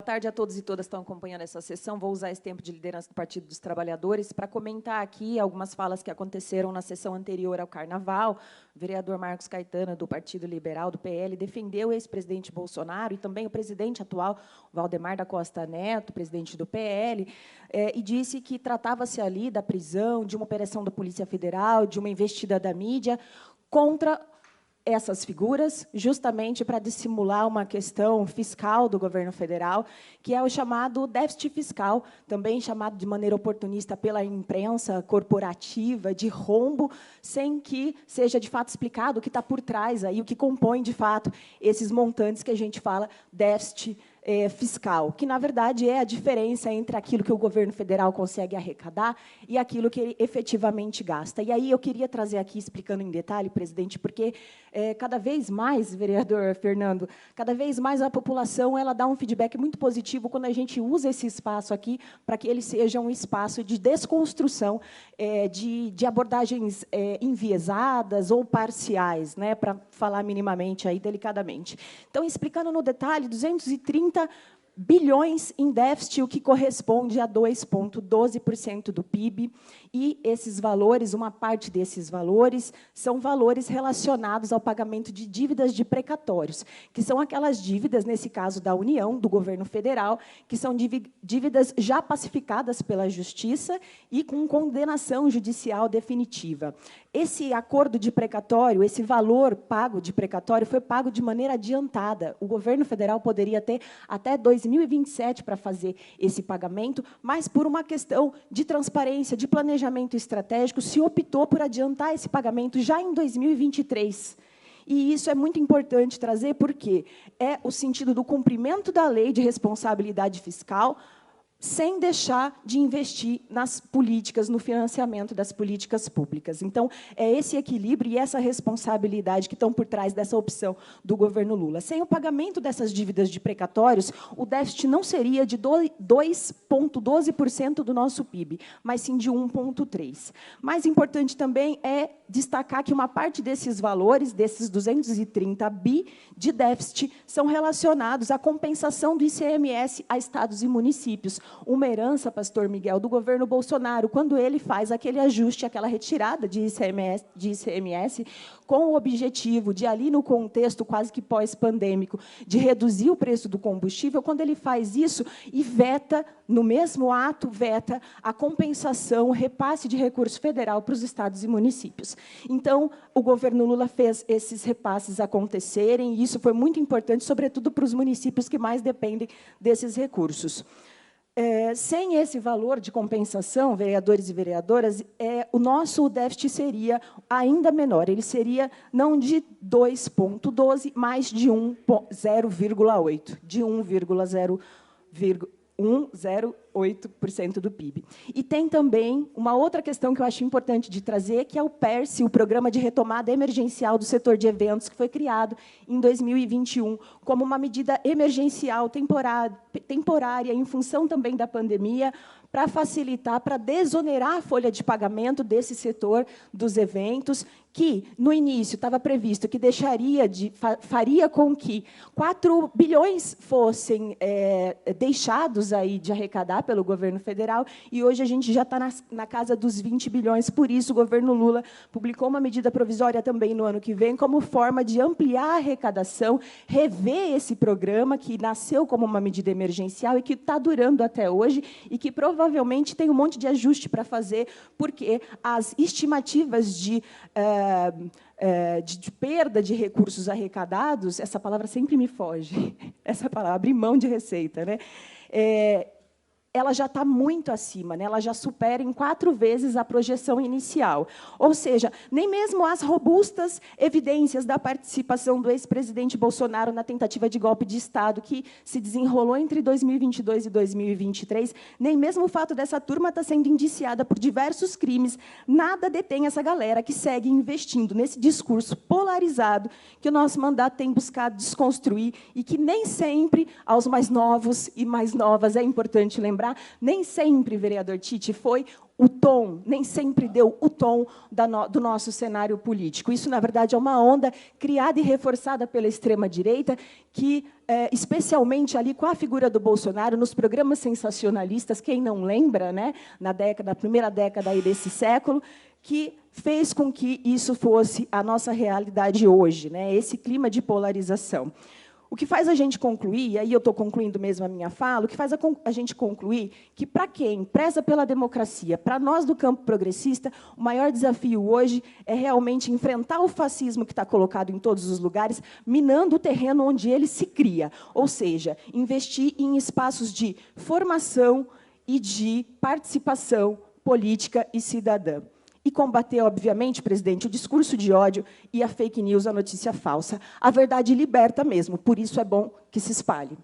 tarde a todos e todas que estão acompanhando essa sessão. Vou usar esse tempo de liderança do Partido dos Trabalhadores para comentar aqui algumas falas que aconteceram na sessão anterior ao Carnaval. O vereador Marcos Caetano, do Partido Liberal, do PL, defendeu o ex-presidente Bolsonaro e também o presidente atual, Valdemar da Costa Neto, presidente do PL, e disse que tratava-se ali da prisão, de uma operação da Polícia Federal, de uma investida da mídia contra essas figuras, justamente para dissimular uma questão fiscal do governo federal, que é o chamado déficit fiscal, também chamado de maneira oportunista pela imprensa corporativa, de rombo, sem que seja, de fato, explicado o que está por trás, aí, o que compõe, de fato, esses montantes que a gente fala déficit fiscal, que, na verdade, é a diferença entre aquilo que o governo federal consegue arrecadar e aquilo que ele efetivamente gasta. E aí eu queria trazer aqui, explicando em detalhe, presidente, porque cada vez mais, vereador Fernando, cada vez mais a população ela dá um feedback muito positivo quando a gente usa esse espaço aqui para que ele seja um espaço de desconstrução de abordagens enviesadas ou parciais, né, para falar minimamente, aí, delicadamente. Então, explicando no detalhe, 230 bilhões em déficit, o que corresponde a 2,12% do PIB, e esses valores, uma parte desses valores, são valores relacionados ao pagamento de dívidas de precatórios, que são aquelas dívidas, nesse caso da União, do governo federal, que são dívidas já pacificadas pela Justiça e com condenação judicial definitiva. Esse acordo de precatório, esse valor pago de precatório, foi pago de maneira adiantada. O governo federal poderia ter até 2027 para fazer esse pagamento, mas, por uma questão de transparência, de planejamento estratégico, se optou por adiantar esse pagamento já em 2023. E isso é muito importante trazer, porque é o sentido do cumprimento da lei de responsabilidade fiscal, sem deixar de investir nas políticas, no financiamento das políticas públicas. Então, é esse equilíbrio e essa responsabilidade que estão por trás dessa opção do governo Lula. Sem o pagamento dessas dívidas de precatórios, o déficit não seria de 2,12% do nosso PIB, mas sim de 1,3%. Mais importante também é destacar que uma parte desses valores, desses 230 bi de déficit, são relacionados à compensação do ICMS a estados e municípios. Uma herança, pastor Miguel, do governo Bolsonaro, quando ele faz aquele ajuste, aquela retirada de ICMS com o objetivo de, ali no contexto quase que pós-pandêmico, de reduzir o preço do combustível, quando ele faz isso e veta, no mesmo ato, veta a compensação, o repasse de recurso federal para os estados e municípios. Então, o governo Lula fez esses repasses acontecerem, e isso foi muito importante, sobretudo para os municípios que mais dependem desses recursos. Sem esse valor de compensação, vereadores e vereadoras, o nosso déficit seria ainda menor. Ele seria não de 2,12, mas de 0,8, de 1,08% do PIB. E tem também uma outra questão que eu acho importante de trazer, que é o PERSE, o Programa de Retomada Emergencial do Setor de Eventos, que foi criado em 2021, como uma medida emergencial temporária, em função também da pandemia, para facilitar, para desonerar a folha de pagamento desse setor dos eventos, que, no início, estava previsto que faria com que 4 bilhões fossem deixados aí de arrecadar pelo governo federal, e hoje a gente já está na casa dos 20 bilhões. Por isso, o governo Lula publicou uma medida provisória também no ano que vem, como forma de ampliar a arrecadação, rever esse programa, que nasceu como uma medida emergencial e que está durando até hoje, e que provavelmente tem um monte de ajuste para fazer, porque as estimativas de perda de recursos arrecadados, essa palavra sempre me foge, essa palavra, abrir mão de receita, né? Ela já está muito acima, né? Ela já supera em 4 vezes a projeção inicial. Ou seja, nem mesmo as robustas evidências da participação do ex-presidente Bolsonaro na tentativa de golpe de Estado, que se desenrolou entre 2022 e 2023, nem mesmo o fato dessa turma estar sendo indiciada por diversos crimes, nada detém essa galera que segue investindo nesse discurso polarizado que o nosso mandato tem buscado desconstruir e que nem sempre, aos mais novos e mais novas, é importante lembrar lembrar, nem sempre, vereador Tite, foi o tom, nem sempre deu o tom do nosso cenário político. Isso, na verdade, é uma onda criada e reforçada pela extrema-direita, que, especialmente ali com a figura do Bolsonaro, nos programas sensacionalistas, quem não lembra, né, na primeira década aí desse século, que fez com que isso fosse a nossa realidade hoje, né, esse clima de polarização. O que faz a gente concluir, e aí eu estou concluindo mesmo a minha fala, o que faz a gente concluir que, para quem preza pela democracia, para nós do campo progressista, o maior desafio hoje é realmente enfrentar o fascismo que está colocado em todos os lugares, minando o terreno onde ele se cria, ou seja, investir em espaços de formação e de participação política e cidadã. E combater, obviamente, presidente, o discurso de ódio e a fake news, a notícia falsa. A verdade liberta mesmo, por isso é bom que se espalhe.